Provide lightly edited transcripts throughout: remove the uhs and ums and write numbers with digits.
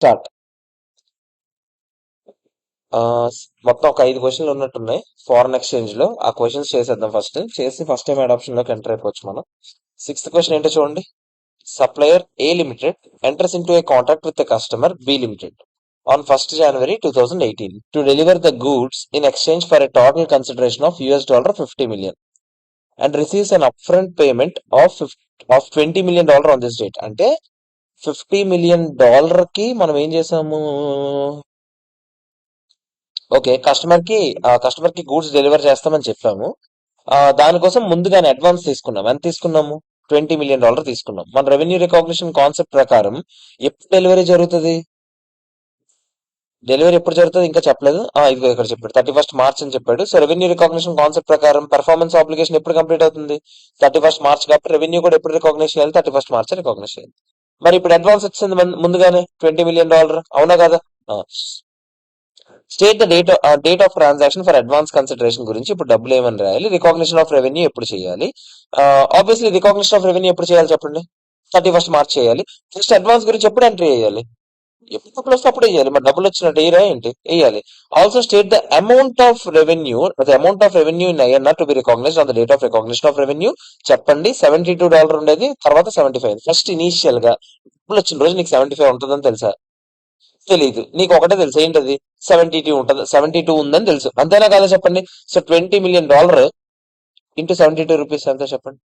Start. మొత్తం ఒక 5 క్వశ్చన్లు ఉన్నట్టున్నాయి ఫారెన్ ఎక్స్చేంజ్ లో. ఆ క్వశ్చన్స్ చేసేద్దాం. ఫస్ట్ టైం అడాప్షన్ లోకి ఎంటర్ అయిపోవచ్చు మనం. 6th క్వశ్చన్ ఏంటో చూడండి. Supplier a limited enters into A contract with customer be limited on 1st January 2018 to deliver the goods in exchange for a total consideration of $50 million and receives an upfront payment of $20 million on this date. అంటే $50 million కి మనం ఏం చేసాము? Okay, customer కి goods deliver చేస్తామని చెప్పాము. దానికోసం ముందుగానే అడ్వాన్స్ తీసుకున్నాం. ఎంత తీసుకున్నాము? $20 million తీసుకున్నాం. మన రెవెన్యూ రికాగ్నిషన్ కాన్సెప్ట్ ప్రకారం ఎప్పుడు డెలివరీ జరుగుతుంది? డెలివరీ ఎప్పుడు జరుగుతుంది ఇంకా చెప్పలేదు. ఇదిగో ఇక్కడ చెప్పాడు 31st March అని చెప్పాడు. సో రెవెన్యూ రికాగ్నిషన్ కాన్సెప్ట్ ప్రకారం పెర్ఫార్మెన్స్ ఆబ్లిగేషన్ ఎప్పుడు కంప్లీట్ అవుతుంది? 31st March. కాబట్టి రెవెన్యూ కూడా ఎప్పుడు రికాగ్నైజ్ చేయాలి? 31st March రికాగ్నైజ్ చేయాలి. మరి ఇప్పుడు అడ్వాన్స్ వచ్చింది ముందుగానే $20 million, అవునా కదా? State the date of transaction for advance consideration గురించి ఇప్పుడు డబ్బులు ఏమని రాయాలి? రికాగ్నిషన్ ఆఫ్ రెవెన్యూ ఎప్పుడు చేయాలి? ఆబ్వియస్లీ రికాగ్నిషన్ ఆఫ్ రెవెన్యూ ఎప్పుడు చేయాలి చెప్పండి? 31st March చేయాలి. నెక్స్ట్ అడ్వాన్స్ గురించి ఎప్పుడు ఎంట్రీ చేయాలి? ఎప్పుడు డబ్బులు వస్తే అప్పుడు వేయాలి. మరి డబ్బులు వచ్చినట్టు వేయరా ఏంటి? వేయాలి. Also state the amount of revenue in INR to be recognised on the date of recognition of revenue చెప్పండి. $72 ఉండేది, తర్వాత 75. ఫస్ట్ ఇనీషియల్ గా డబ్బులు వచ్చిన రోజు నీకు 75 ఉంటుందని తెలుసా? తెలీదు. నీకు ఒకటే తెలుసు, ఏంటది? 72 ఉంటుంది. 72 ఉందని తెలుసు. అంతేనా కదా చెప్పండి? సో $20 million ఇంటూ 72 రూపీస్ ఎంత చెప్పండి?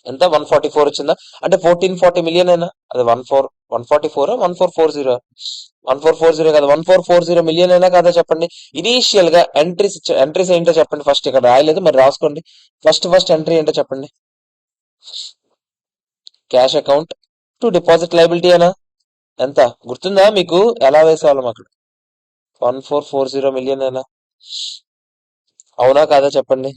ఎంత? 144 వచ్చిందా? అంటే 1440 million అయినా అది 144 1440 కదా? 1440 million అయినా కదా చెప్పండి? ఇనీషియల్ గా ఎంట్రీస్ ఏంటో చెప్పండి. ఫస్ట్ ఇక్కడ రాయలేదు, మరి రాసుకోండి. ఫస్ట్ ఎంట్రీ ఏంటో చెప్పండి. Cash account to deposit liability అయినా ఎంత గుర్తుందా మీకు? ఎలా వేసేవాళ్ళం అక్కడ? 1440 million అయినా అవునా కాదా చెప్పండి?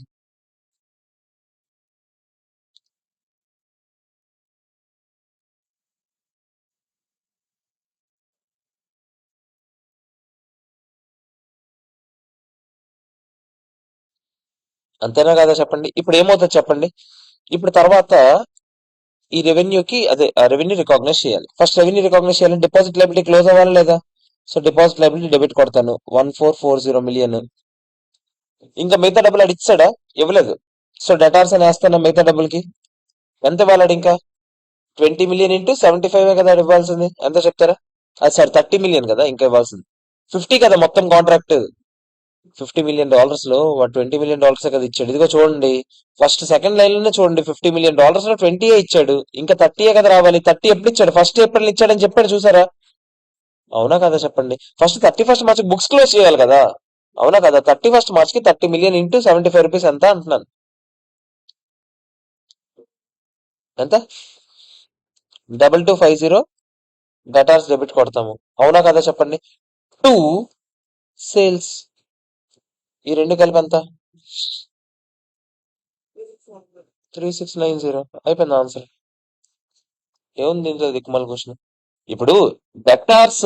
అంతేనా కదా చెప్పండి? ఇప్పుడు ఏమవుతుంది చెప్పండి? ఇప్పుడు తర్వాత ఈ రెవెన్యూకి రెవెన్యూ రికాగ్నైజ్ చేయాలి. ఫస్ట్ రెవెన్యూ రికాగ్నైజ్ చేయాలంటే డిపాజిట్ లైబిలిటీ క్లోజ్ అవ్వాలి లేదా? సో డిపాజిట్ లైబిలిటీ డెబిట్ కొడతాను 1440 million. ఇంకా మిగతా డబ్బులు అడి ఇచ్చాడా? ఇవ్వలేదు. సో డెటార్స్ అని వేస్తాను మిగతా డబ్బులకి. ఎంత ఇవ్వాలి ఇంకా? 20 million ఇంటూ 75 కదా ఇవ్వాల్సింది. ఎంత చెప్తారా? అది సార్ 30 million కదా ఇంకా ఇవ్వాల్సింది. 50 కదా మొత్తం కాంట్రాక్ట్. $50 million లో వాడు $20 million కదా ఇచ్చాడు. ఇదిగో చూడండి, సెకండ్ లైన్ లోనే చూడండి. $50 million లో 20 ఇచ్చాడు. ఇంకా 30 కదా రావాలి. 30 ఎప్పుడు ఇచ్చాడు? 1st April ఇచ్చాడని చెప్పాడు, చూసారా? అవునా కదా చెప్పండి? First 31st March books close చేయాలి కదా? అవునా కదా? 31st March కి 30 million ఇంటూ 75 రూపీస్ ఎంత అంటున్నాను. ఎంత? 2250 డెటార్స్ డెబిట్ కొడతాము. అవునా కదా చెప్పండి? 2 సేల్స్, ఈ రెండు కలిపి ఎంత? 3690. అయిపోయింది ఆన్సర్. ఏముంది దీంట్లో దిక్కుమాల క్వశ్చన్? ఇప్పుడు డెటార్స్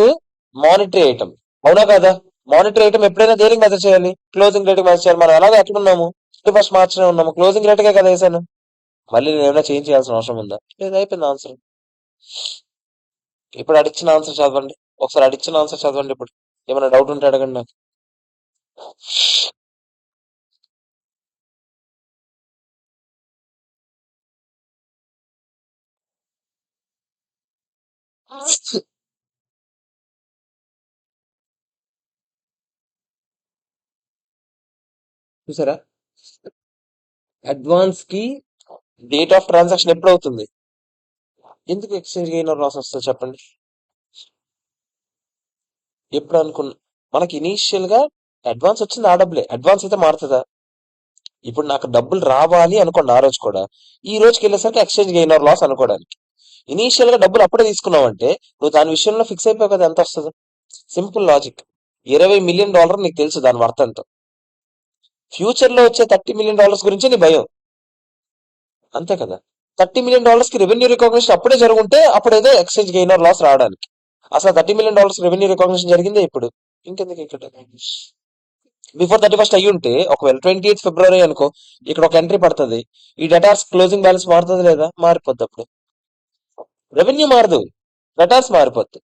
మానిటరీ ఐటమ్, అవునా కదా? మానిటరీ ఐటమ్ ఎప్పుడైనా దేనికి మెసేజ్ చేయాలి? క్లోజింగ్ రేట్ మెసేజ్ చేయాలి. మనం అలాగే ఎట్లున్నాము? 31st March ఉన్నాము, క్లోజింగ్ రేట్కే కదా వేసాను. మళ్ళీ నేను ఏమైనా చేంజ్ చేయాల్సిన అవసరం ఉందా? లేదు, అయిపోయింది ఆన్సర్. ఇప్పుడు అడిచిన ఆన్సర్ చదవండి. ఒకసారి అడిచిన ఆన్సర్ చదవండి. ఇప్పుడు ఏమైనా డౌట్ ఉంటే అడగండి నాకు. చూసారా? అడ్వాన్స్ కి డేట్ ఆఫ్ ట్రాన్సాక్షన్ ఎప్పుడు అవుతుంది? ఎందుకు ఎక్స్చేంజ్ గెయిన్ ఆర్ లాస్ వస్తుంది చెప్పండి? ఎప్పుడు అనుకున్నా మనకి ఇనీషియల్ గా అడ్వాన్స్ వచ్చింది, ఆ డబ్బులే. అడ్వాన్స్ అయితే మారుతుందా? ఇప్పుడు నాకు డబ్బులు రావాలి అనుకోండి, ఆ రోజు కూడా ఈ రోజుకి వెళ్ళేసరికి ఎక్స్చేంజ్ గెయిన్ ఆర్ లాస్ అనుకోవడానికి. ఇనీషియల్ గా డబ్బులు అప్పుడే తీసుకున్నావంటే నువ్వు దాని విషయంలో ఫిక్స్ అయిపోయి కదా ఎంత వస్తుంది. Simple logic. $20 million నీకు తెలుసు దాని వర్త్ ఎంతో. ఫ్యూచర్ లో వచ్చే $30 million గురించి నీ భయం, అంతే కదా? $30 million కి రెవెన్యూ రికాగ్నిషన్ అప్పుడే జరుగుంటే అప్పుడేదో ఎక్స్చేంజ్ గెయిన్ ఆర్ లాస్ రావడానికి. అసలు $30 million రెవెన్యూ రికాగ్నిషన్ జరిగిందే ఇప్పుడు. ఇంకెందుకు ఇక్కడ? బిఫోర్ 31st అయ్యి ఉంటే, ఒకవేళ 28th February అనుకో, ఇక్కడ ఒక ఎంట్రీ పడుతుంది. ఈ డెటార్స్ క్లోజింగ్ బ్యాలెన్స్ మారుతుంది లేదా? మారిపోద్ది. అప్పుడు రెవెన్యూ మారదు, డెటార్స్ మారిపోద్ది.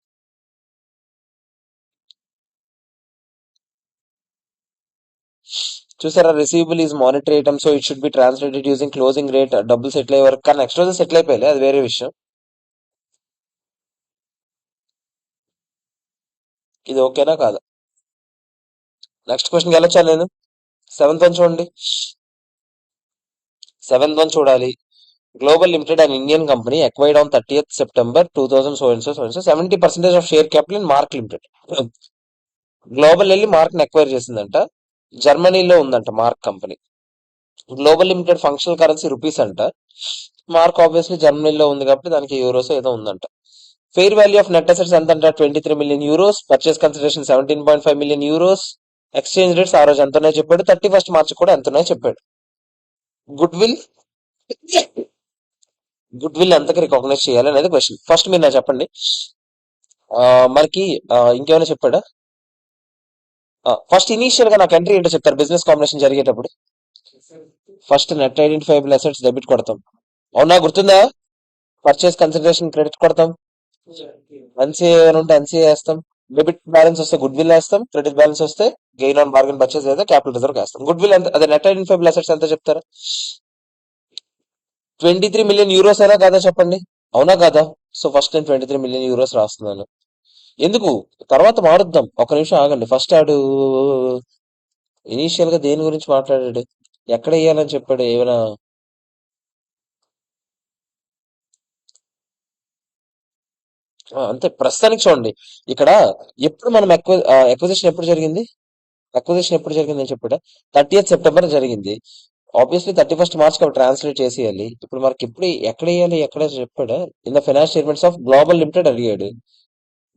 చూసారా, receivable is monetary item, so it should be translated using closing rate. డబ్బులు సెటిల్ అయ్యే వరకు, కానీ నెక్స్ట్ రోజు సెటిల్ అయిపోయాలి, అది వేరే విషయం. ఇది ఓకేనా కాదా? నెక్స్ట్ క్వశ్చన్కి వెళ్ళొచ్చా నేను? సెవెంత్ వన్ చూడండి. సెవెంత్ వన్ చూడాలి. Global limited and Indian company acquired on 30th September 2000 so and so so and so 70% of share capital in mark limited. Global వెళ్ళి మార్క్ ని ఎక్వైర్ చేసిందంట. జర్మనీలో ఉందంట mark company. Global limited functional currency rupees అంట. Mark obviously జర్మనీలో ఉంది కాబట్టి దానికి యూరోస్ ఏదో ఉందంట. Fair value of net assets ఎంత అంట? 23 million euros. Purchase consideration 17.5 million euros. Exchange rates ఆ రోజు ఎంతనే చెప్పాడు, 31st March కూడా ఎంతనే చెప్పాడు. గుడ్ విల్ ఎంతకి రికాగ్నైజ్ చేయాలి అనేది క్వశ్చన్. ఫస్ట్ మీరు నాకు చెప్పండి. మనకి ఇంకేమైనా చెప్పాడా? ఫస్ట్ ఇనీషియల్ గా నాకు ఎంట్రీ ఏంటో చెప్తారు బిజినెస్ కాంబినేషన్ జరిగేటప్పుడు. First net identifiable assets debit కొడతాం, అవునా? గుర్తుందా? పర్చేస్ కన్సిడరేషన్ క్రెడిట్ కొడతాం, ఎన్సీఏ ఉంటే ఎన్సీఏ వేస్తాం, డెబిట్ బ్యాలెన్స్ వస్తే గుడ్ విల్ వేస్తాం, క్రెడిట్ బ్యాలెన్స్ వస్తే గెయిన్ ఆన్ బార్గెన్ పర్చేస్ అయితే క్యాపిటల్ రిజర్వ్ వేస్తాం. గుడ్ విల్ ఎంత? అదే నెట్ ఐడెంటిఫైబుల్ అసెట్స్ ఎంత చెప్తారా? 23 million euros అయినా కాదా చెప్పండి, అవునా కాదా? సో ఫస్ట్ నేను 23 million euros రాస్తున్నాను. ఎందుకు తర్వాత మారుద్దాం, ఒక నిమిషం ఆగండి. ఫస్ట్ ఆడు ఇనీషియల్ గా దేని గురించి మాట్లాడాడు, ఎక్కడ వేయాలని చెప్పాడు, ఏమైనా అంతే. ప్రస్తుతానికి చూడండి ఇక్కడ, ఎప్పుడు మనం ఎక్విజిషన్ ఎప్పుడు జరిగింది? అక్విజిషన్ ఎప్పుడు జరిగింది అని చెప్పాడా? 30th September జరిగింది. ఆబ్వియస్లీ 31st March కి ట్రాన్స్లేట్ చేసేయాలి. ఇప్పుడు మనకి ఎప్పుడు ఎక్కడ వేయాలి, ఎక్కడ చెప్పాడా? In the finance statements of global limited అడిగాడు.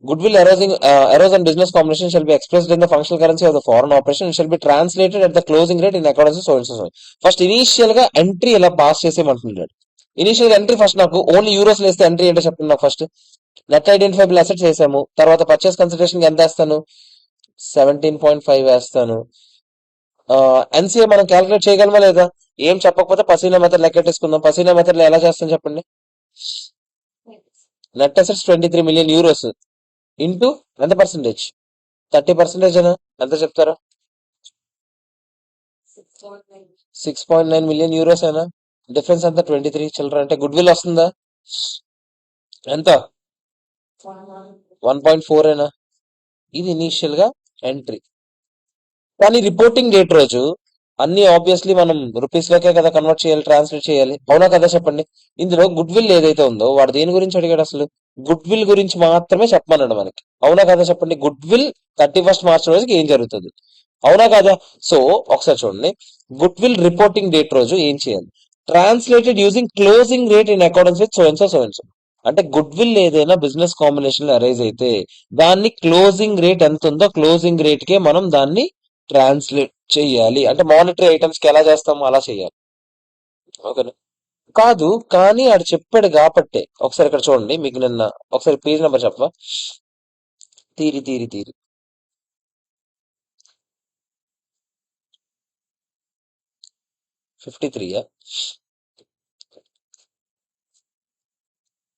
Goodwill arose on business combination shall be expressed in the functional currency of the foreign operation and shall be translated at the closing rate in accordance with so and so so. First initial గా entry ఎలా pass చేసేయమంటున్నాడు. Initial గా entry first నాకు only euros వేస్తే entry ఏంటో చెప్పండి నాకు first. Net identifiable assets వేసాము, తర్వాత పర్చేస్ కన్సిడరేషన్ ఎంత వేస్తాను? 17.5 వేస్తాను. ఎన్సీఏ మనం క్యాలిక్యులేట్ చేయగలమా లేదా? ఏం చెప్పకపోతే పసీనా మెథడ్ లెక్కెట్టేసుకుందాం. పసీనా మెథడ్ లో ఎలా చేస్తాం చెప్పండి. Net assets 23 million euros into ఎంత పర్సెంటేజ్? 30% అనా? ఎంత చెప్తారా? 6.9 million euros అయినా? డిఫరెన్స్ ఎంత? 23 చిల్లర. అంటే గుడ్ విల్ వస్తుందా? ఎంత? 1.4 అయినా? ఇది ఇనీషియల్ గా ఎంట్రీ. కానీ రిపోర్టింగ్ డేట్ రోజు అన్ని ఆబ్వియస్లీ మనం రూపీస్ లోకే కదా కన్వర్ట్ చేయాలి, ట్రాన్స్లేట్ చేయాలి, అవునా కదా చెప్పండి. ఇందులో గుడ్ విల్ ఏదైతే ఉందో వాడు దేని గురించి అడిగాడు? అసలు గుడ్ విల్ గురించి మాత్రమే చెప్పమన్నాడు మనకి, అవునా కదా చెప్పండి. గుడ్ విల్ 31st March రోజుకి ఏం జరుగుతుంది, అవునా కదా? సో ఒకసారి చూడండి, గుడ్ విల్ రిపోర్టింగ్ డేట్ రోజు ఏం చేయాలి? Translated using closing rate in accordance with so and so so and so. అంటే గుడ్ విల్ ఏదైనా బిజినెస్ కాంబినేషన్ లో అరైజ్ అయితే దాన్ని క్లోజింగ్ రేట్ ఎంత ఉందో క్లోజింగ్ రేట్ కే మనం దాన్ని ట్రాన్స్లేట్ చెయ్యాలి. అంటే మానిటరీ ఐటమ్స్ కి ఎలా చేస్తామో అలా చెయ్యాలి, ఓకేనా? కాదు, కానీ ఆడు చెప్పాడు కాబట్టే. ఒకసారి ఇక్కడ చూడండి, మీకు నిన్న ఒకసారి పేజ్ నెంబర్ చెప్పవా? తీరి తీరి తీరి 53.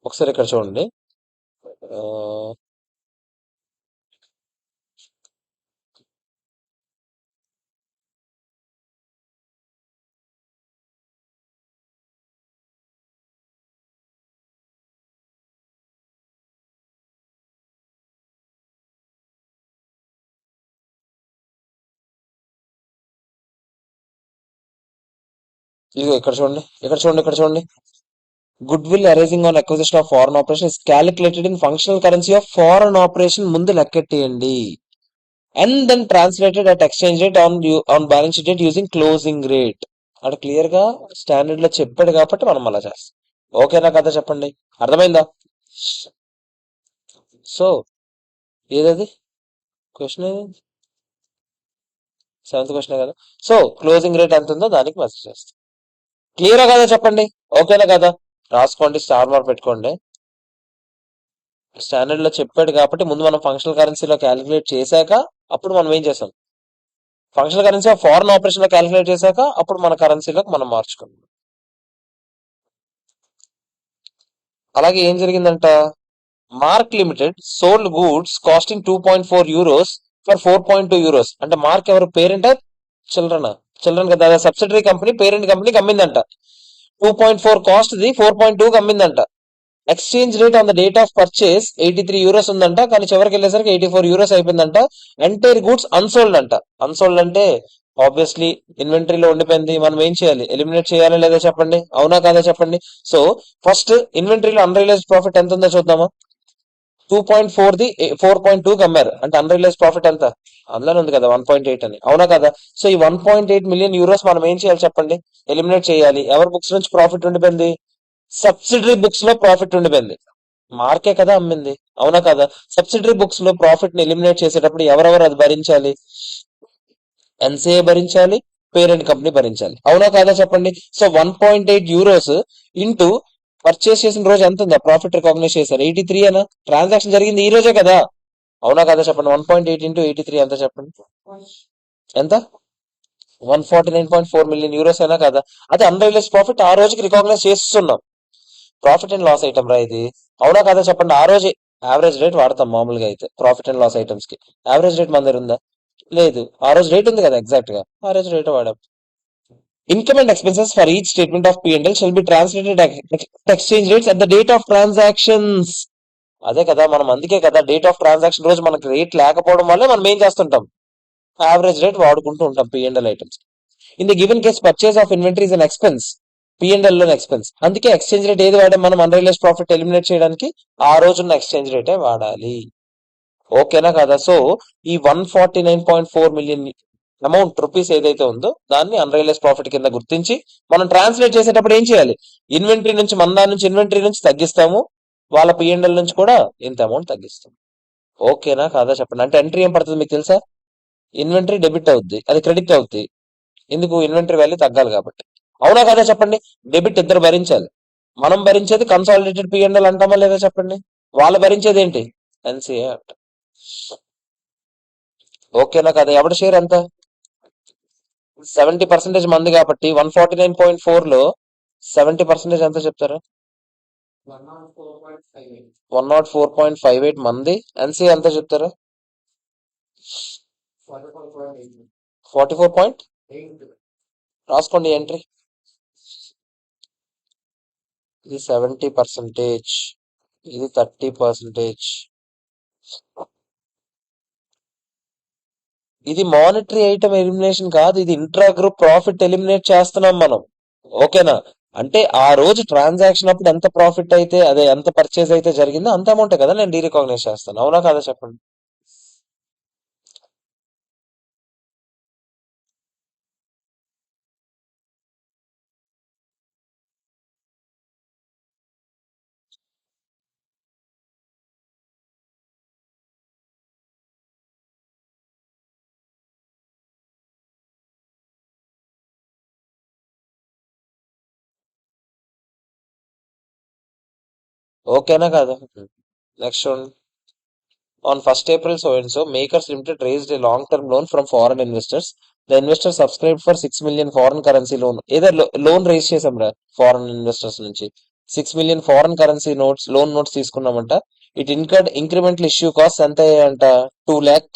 ఒకసారి ఇక్కడ చూడండి. ఆ, ఇదిగో ఇక్కడ చూడండి, ఇక్కడ చూడండి, ఇక్కడ చూడండి. Goodwill arising on acquisition of foreign operation is calculated in functional currency of foreign operation ముందు లెక్కెట్టేయండి. And then translated at exchange rate on balance sheet using closing rate. అక్కడ క్లియర్ గా స్టాండర్డ్ లో చెప్పాడు కాబట్టి మనం అలా చేస్తాం, ఓకేనా కదా చెప్పండి, అర్థమైందా? సో ఏదది క్వశ్చన్, ఏది? సెవెంత్ క్వశ్చన్ కదా. సో క్లోజింగ్ రేట్ ఎంత ఉందో దానికి మెసేజ్ చేస్తాం. క్లియరా కదా చెప్పండి, ఓకేనా కదా? రాసుకోండి, స్టార్ మార్క్ పెట్టుకోండి. స్టాండర్డ్ లో చెప్పాడు కాబట్టి ముందు మనం ఫంక్షనల్ కరెన్సీలో క్యాలిక్యులేట్ చేశాక అప్పుడు మనం ఏం చేస్తాం, ఫంక్షనల్ కరెన్సీ ఫారెన్ ఆపరేషన్ లో క్యాలిక్యులేట్ చేశాక అప్పుడు మన కరెన్సీలోకి మనం మార్చుకున్నాం. అలాగే ఏం జరిగిందంట? Mark limited sold goods costing 2.4 euros for 4.2 euros. అంటే మార్క్ ఎవరు? పేరెంటా చిల్డ్రనా? చిల్డ్రన్ కదా, సబ్సిడరీ కంపెనీ పేరెంట్ కంపెనీకి అమ్మిందంట. 2.4 కాస్ట్ ది 4.2 కి అమ్మిందంట. Exchange rate on the date of purchase 83 euros ఉందంట, కానీ చివరికి వెళ్ళేసరికి 84 యూరోస్ అయిపోయిందంట. ఎంటైర్ గూడ్స్ అన్సోల్డ్ అంట. అన్సోల్డ్ అంటే ఆబ్వియస్లీ ఇన్వెంటరీలో ఉండిపోయింది. మనం ఏం చేయాలి? ఎలిమినేట్ చేయాలా లేదా చెప్పండి, అవునా కాదా చెప్పండి. సో ఫస్ట్ ఇన్వెంటరీలో అన్రియలైజ్డ్ ప్రాఫిట్ ఎంత ఉందో చూద్దామా. 2.4 ది 4.2 కి అమ్మారు అంటే అన్రియలైజ్ ప్రాఫిట్ ఎంత? అందులోనే ఉంది కదా 1.8 అని, అవునా కదా. సో ఈ 1.8 మిలియన్ యూరోస్ మనం ఏం చేయాలి చెప్పండి? ఎలిమినేట్ చేయాలి. ఎవరి బుక్స్ నుంచి ప్రాఫిట్ ఉండిపోయింది? సబ్సిడరీ బుక్స్ లో ప్రాఫిట్ ఉండిపోయింది. మార్కే కదా అమ్మింది, అవునా కదా. సబ్సిడరీ బుక్స్ లో ప్రాఫిట్ ని ఎలిమినేట్ చేసేటప్పుడు ఎవరెవరు అది భరించాలి? ఎన్సీఏ భరించాలి, పేరెంట్ కంపెనీ భరించాలి, అవునా కాదా చెప్పండి. సో 1.8 యూరోస్ ఇంటూ పర్చేస్ చేసిన రోజు ఎంత ఉందా ప్రాఫిట్ రికాగ్నైజ్ చేశారు? 83 అనా? ట్రాన్సాక్షన్ జరిగింది ఈ రోజే కదా, అవునా కదా చెప్పండి. 1.8 ఇంటూ 83 ఎంత చెప్పండి? ఎంత? 149.4 మిలియన్ యూరోస్ అయినా కదా. అది అన్రియలైజ్ ప్రాఫిట్ ఆ రోజుకి రికాగ్నైజ్ చేస్తున్నాం. ప్రాఫిట్ అండ్ లాస్ ఐటమ్ రా ఇది, అవునా కదా చెప్పండి. ఆ రోజే యావరేజ్ రేట్ వాడతాం మామూలుగా అయితే ప్రాఫిట్ అండ్ లాస్ ఐటమ్స్ కి. యావరేజ్ రేట్ మన దగ్గర ఉందా? లేదు. ఆ రోజు రేట్ ఉంది కదా ఎగ్జాక్ట్ గా, ఆ రోజు రేట్ వాడాం. Income and expenses for each statement of P&L shall be translated exchange rates at the date of transactions. అదే కదా, మనం అందుకే కదా డేట్ ఆఫ్ ట్రాన్సాక్షన్ రోజు మనకి రేట్ లేకపోవడం వల్లే మనం ఏం చేస్తుంటాం? యావరేజ్ రేట్ వాడుకుంటూ ఉంటాం P&L items. In the given case purchase of inventory is an expense, P&L లోని ఎక్స్పెన్స్. అందుకే ఎక్స్చేంజ్ రేట్ ఏది వాడాం మనం అన్రియలైజ్ ప్రాఫిట్ ఎలిమినేట్ చేయడానికి? ఆ రోజున్న ఎక్స్చేంజ్ రేటే వాడాలి, ఓకేనా కదా. సో ఈ 149.4 మిలియన్ అమౌంట్ రూపీస్ ఏదైతే ఉందో దాన్ని అన్రియలైజ్ ప్రాఫిట్ కింద గుర్తించి మనం ట్రాన్స్లేట్ చేసేటప్పుడు ఏం చేయాలి? ఇన్వెంటరీ నుంచి, మన దాని నుంచి ఇన్వెంటరీ నుంచి తగ్గిస్తాము, వాళ్ళ P&L నుంచి కూడా ఇంత అమౌంట్ తగ్గిస్తాం, ఓకేనా కాదా చెప్పండి. అంటే ఎంట్రీ ఏం పడుతుంది మీకు తెలుసా? ఇన్వెంటరీ డెబిట్ అవుద్ది, అది క్రెడిట్ అవుద్ది. ఎందుకు? ఇన్వెంటరీ వాల్యూ తగ్గాలి కాబట్టి, అవునా కదా చెప్పండి. డెబిట్ ఇద్దరు భరించాలి. మనం భరించేది కన్సాలిడేటెడ్ P&L అంటామా లేదా చెప్పండి. వాళ్ళు భరించేది ఏంటి? ఎన్సీఏ అంట, ఓకేనా కదా. ఎవరి షేర్ ఎంత? 70% మంది కాబట్టి 149.4 లో 70% ఎంత చెప్తారు? 104.58 మంది. ఎన్సీఏ ఎంత చెప్తారు? 44 రాసుకోండి ఎంట్రీ. ఇది 70%, ఇది 30%. ఇది మానిటరీ ఐటమ్ ఎలిమినేషన్ కాదు, ఇది ఇంట్రా గ్రూప్ ప్రాఫిట్ ఎలిమినేట్ చేస్తున్నాం మనం, ఓకేనా. అంటే ఆ రోజు ట్రాన్సాక్షన్ అప్పుడు ఎంత ప్రాఫిట్ అయితే, అదే ఎంత పర్చేజ్ అయితే జరిగిందో అంత అమౌంట్ కదా నేను డీరికాగ్నైజ్ చేస్తాను, అవునా కదా చెప్పండి. ఓకేనా కాదా. నెక్స్ట్ చూడండి. On 1st April so and so, Makers Limited raised a long-term loan from foreign investors. The investors subscribed for 6 million foreign currency loan. ఏదో లోన్ రేస్ చేసాం రా ఫారెన్ ఇన్వెస్టర్స్ నుంచి. 6 million foreign currency notes, loan notes తీసుకున్నామంట. It incurred incremental issue cost ఎంత అంట? 2 lakh.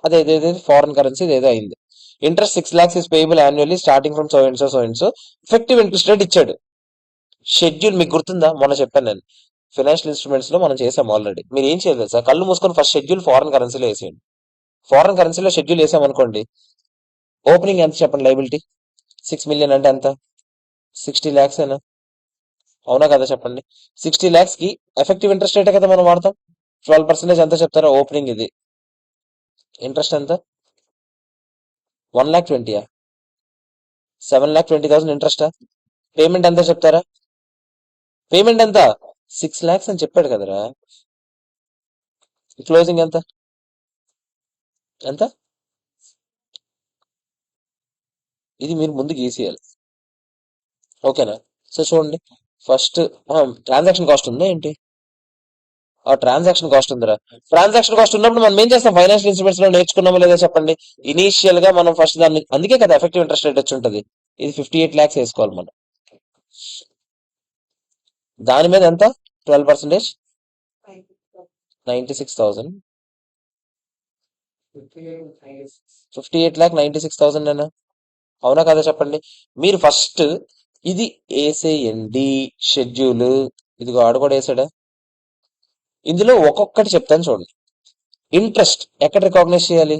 అదేదేది foreign currency ఏదో అయింది. Interest 6 lakhs is payable annually starting from so and so. Effective interest rate ఇచ్చాడు. షెడ్యూల్ మీకు గుర్తుందా? మొన్న చెప్పాను నేను, ఫైనాన్షియల్ ఇన్స్ట్రుమెంట్స్ లో మనం చేసాం ఆల్రెడీ. మీరు ఏం చేయలేదు సార్, కళ్ళు మూసుకొని ఫస్ట్ షెడ్యూల్ ఫారెన్ కరెన్సీలో వేసేయండి. ఫారెన్ కరెన్సీలో షెడ్యూల్ వేసామనుకోండి, ఓపెనింగ్ ఎంత చెప్పండి లైబిలిటీ? 6 million అంటే ఎంత? 60 lakhs ఏనా, అవునా కదా చెప్పండి. 60 lakhs కి ఎఫెక్టివ్ ఇంట్రెస్ట్ రేటే కదా మనం వాడతాం. 12% ఎంత చెప్తారా ఓపెనింగ్? ఇది ఇంట్రెస్ట్ ఎంత? 1,20,000 7,20,000 ఇంట్రెస్టా? పేమెంట్ ఎంత చెప్తారా? పేమెంట్ ఎంత? 6 lakhs అని చెప్పాడు కదరా. క్లోజింగ్ ఎంత? ఎంత? ఇది మీరు ముందు గీసేయాలి, ఓకేనా. సో చూడండి, ఫస్ట్ ట్రాన్సాక్షన్ కాస్ట్ ఉందా ఏంటి? ఆ ట్రాన్సాక్షన్ కాస్ట్ ఉందిరా. ట్రాన్సాక్షన్ కాస్ట్ ఉన్నప్పుడు మనం ఏం చేస్తాం? ఫైనాన్షియల్ ఇన్స్ట్రుమెంట్స్ లో నేర్చుకున్నామో లేదా చెప్పండి. ఇనీషియల్ గా మనం ఫస్ట్ దాన్ని, అందుకే కదా ఎఫెక్టివ్ ఇంట్రెస్ట్ రేట్ వచ్చి ఉంటుంది. ఇది 58 lakhs వేసుకోవాలి మనం. దాని మీద ఎంత? 12%, 96,000. 58,96,000 అయినా అవునా కదా చెప్పండి. మీరు ఫస్ట్ ఇది వేసేయండి షెడ్యూల్. ఇదిగో ఆడు కూడా వేసాడా. ఇందులో ఒక్కొక్కటి చెప్తాను చూడండి. ఇంట్రెస్ట్ ఎక్కడ రికాగ్నైజ్ చేయాలి?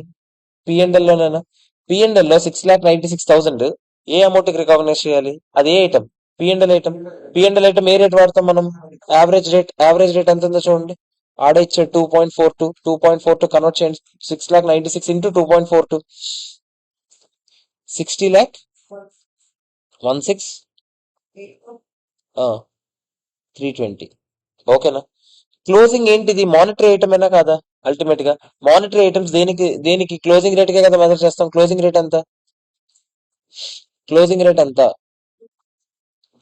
పిఎండ్ఎల్ లోనేనా? పిఎండ్ఎల్ లో 6,96,000 ఏ అమౌంట్ కి రికాగ్నైజ్ చేయాలి? అది ఏ item? P and L item. P and L item ఏ రేట్ వాడతాం మనం? యావరేజ్ రేట్ ఎంత ఉందో చూడండి. ఆడే ఇచ్చాడు 2.42 కన్వర్ట్ చేయండి. 6,96,000 ఇంటూ 2.42 60 lakh 16 320. ఓకేనా? క్లోజింగ్ ఏంటిది? మానిటరీ ఐటమ్ అయినా కాదా? అల్టిమేట్ గా మానిటరీ ఐటమ్స్ దేనికి దేనికి క్లోజింగ్ రేట్ కే కదా మెజర్ చేస్తాం. క్లోజింగ్ రేట్ ఎంత? క్లోజింగ్ రేట్ ఎంత?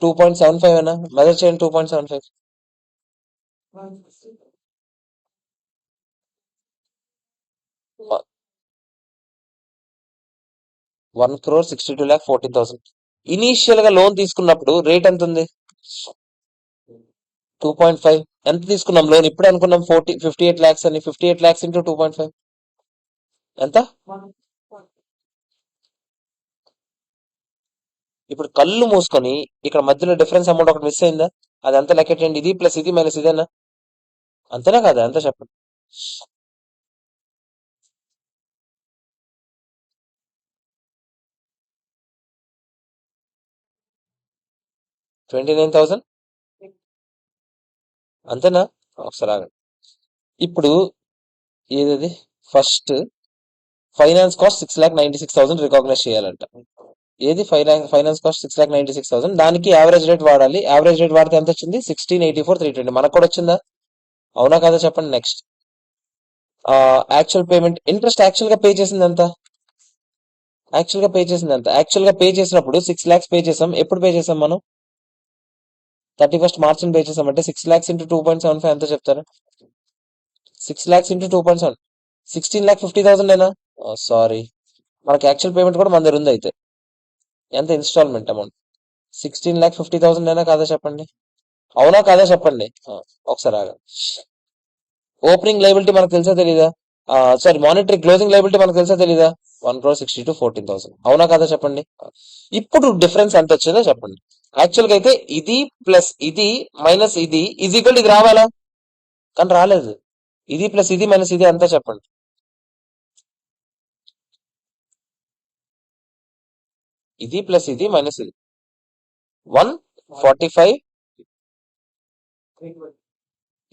2.75 అయినా మెజర్ చేయండి. 2.75 1,62,14,000. ఇనీషియల్ గా లోన్ తీసుకున్నప్పుడు రేట్ ఎంత ఉంది? 2.5. ఎంత తీసుకున్నాం లోన్? ఇప్పుడే అనుకున్నాం 58 lakhs అని. 58 lakhs ఇంటూ 2.5 ఎంత? ఇప్పుడు కళ్ళు మూసుకొని ఇక్కడ మధ్యలో డిఫరెన్స్ అమౌంట్ ఒకటి మిస్ అయిందా? అది ఎంత లెక్కెట్టండి. ఇది ప్లస్ ఇది మైనస్ ఇదేనా? అంతేనా కాదా? ఎంత చెప్పండి. 29,000 అంతేనా? ఒకసారి ఆగండి. ఇప్పుడు ఏది ఫస్ట్ ఫైనాన్స్ కాస్ట్ 6,96,000 రికాగ్నైజ్ చేయాలంట. ఏది ఫైనాన్స్ కాస్ట్ 6,96,000, దానికి యావరేజ్ రేట్ వాడాలి. యావరేజ్ రేట్ వాడితే ఎంత వచ్చింది? 16,84,320. మనకు కూడా వచ్చిందా? అవునా కదా చెప్పండి. Next actual payment interest actual గా పే చేసింది ఎంత? యాక్చువల్ గా పే చేసినప్పుడు 6 lakhs పే చేసాం. ఎప్పుడు పే చేసాం మనం? 31st March పే చేసాం. అంటే 6 lakhs ఇంటూ 2.75 ఎంత చెప్తారు? 6 lakhs ఇంటూ 2.7 16,50,000 ఏనా? సారీ, మనకి యాక్చువల్ పేమెంట్ కూడా మన దగ్గర ఉంది. అయితే ఎంత ఇన్స్టాల్మెంట్ అమౌంట్? 16,50,000 అయినా కాదా చెప్పండి. అవునా కాదా చెప్పండి. ఒకసారి ఆగండి. ఓపెనింగ్ లైబిలిటీ మనకు తెలుసా తెలీదా? సారీ, మానిటరీ క్లోజింగ్ లైబిలిటీ మనకు తెలుసా తెలీదా? 1,62,14,000. అవునా కాదా చెప్పండి. ఇప్పుడు డిఫరెన్స్ ఎంత వచ్చిందో చెప్పండి. యాక్చువల్ గా అయితే ఇది ప్లస్ ఇది మైనస్ ఇది ఈజ్ ఈక్వల్ ఇది రావాలా? కానీ రాలేదు. ఇది ప్లస్ ఇది మైనస్ ఇది అంతా చెప్పండి. ఇది ప్లస్ ఇది మైనస్ ఇది 145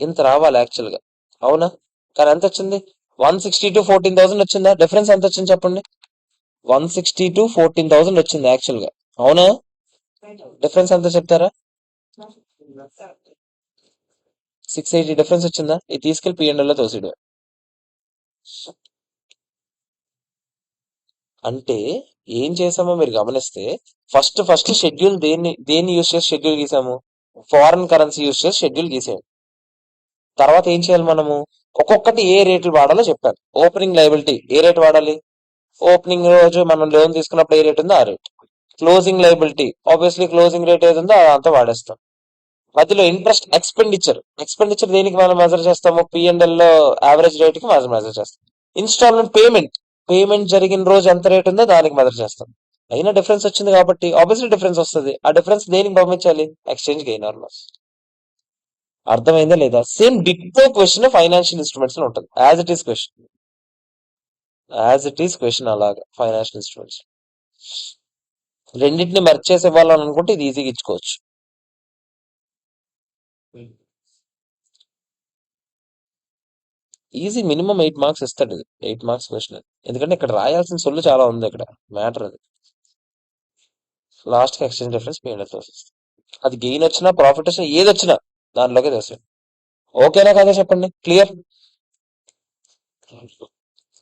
ఇంత రావాలి యాక్చువల్ గా. అవునా? కానీ ఎంత వచ్చింది? 162,14,000 వచ్చిందా? డిఫరెన్స్ ఎంత వచ్చింది చెప్పండి. 162,14,000 వచ్చింది యాక్చువల్ గా. అవునా? డిఫరెన్స్ ఎంత చెప్తారా? 680 డిఫరెన్స్ వచ్చిందా? ఇది తీసుకెళ్లి పిఎన్ఎల్ లో తోసిడు. అంటే ఏం చేసామో మీరు గమనిస్తే, ఫస్ట్ షెడ్యూల్ దేన్ని యూజ్ చేసి షెడ్యూల్ గీసాము? ఫారెన్ కరెన్సీ యూజ్ చేసి షెడ్యూల్ గీసాము. తర్వాత ఏం చేయాలి మనము? ఒక్కొక్కటి ఏ రేట్లు వాడాలో చెప్పాను. ఓపెనింగ్ లైబిలిటీ ఏ రేట్ వాడాలి? ఓపెనింగ్ రోజు మనం లోన్ తీసుకున్నప్పుడు ఏ రేట్ ఉందో ఆ rate. Closing liability obviously closing rate ఏది ఉందో అంతా వాడేస్తాం. మధ్యలో ఇంట్రెస్ట్ ఎక్స్పెండిచర్ దేనికి మనం మెజర్ చేస్తాము? పిఎన్ఎల్ లో యావరేజ్ రేట్ కి మనం మెజర్ చేస్తాం. ఇన్స్టాల్మెంట్ పేమెంట్ జరిగిన రోజు ఎంత రేట్ ఉందో దానికి మెజర్ చేస్తాం. అయినా డిఫరెన్స్ వచ్చింది కాబట్టి ఆబ్వియస్లీ డిఫరెన్స్ వస్తుంది. ఆ డిఫరెన్స్ దేనికి పంపించాలి? Exchange gain or loss. అర్థమైందా లేదా? Same ditto question financial instruments లో ఉంటుంది. యాజ్ ఇట్ ఈస్ క్వశ్చన్ అలాగా ఫైనాన్షియల్ ఇన్స్ట్రుమెంట్స్. రెండింటిని మెర్జ్ చేసి ఇవ్వాలని అనుకుంటే ఇది ఈజీగా ఇచ్చుకోవచ్చు. ఈజీ, మినిమం 8 మార్క్స్ ఇస్తాడు. ఇది 8 మార్క్స్ క్వశ్చన్. ఎందుకంటే ఇక్కడ రాయాల్సిన సొల్లు చాలా ఉంది. ఇక్కడ మ్యాటర్ అది. లాస్ట్ కి ఎక్స్చేంజ్ డిఫరెన్స్ పేమెంట్ ప్రాసెస్. అది గెయిన్ వచ్చినా ప్రాఫిట్ వచ్చినా ఏది వచ్చినా దానిలోకి తెస్తాడు. ఓకేనా కదా చెప్పండి. Clear?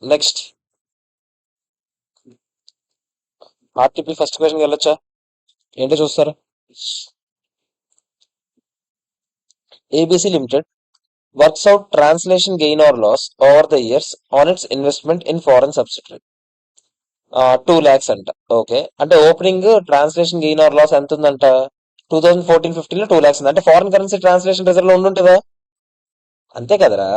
Next RTP first question వెళ్ళొచ్చా? ఏంటో చూస్తారా? ABC limited works out translation gain or loss over the years on its investment in foreign subsidiary. 2 lakhs అంట. ఓకే, అంటే opening translation gain or loss ఎంత ఉందంట? 2014-15 లో 2 lakhs ఉంది. అంటే ఫారెన్ కరెన్సీ ట్రాన్స్లేషన్ రిజర్వ్ లో ఉంటుందా? అంతే కదరా.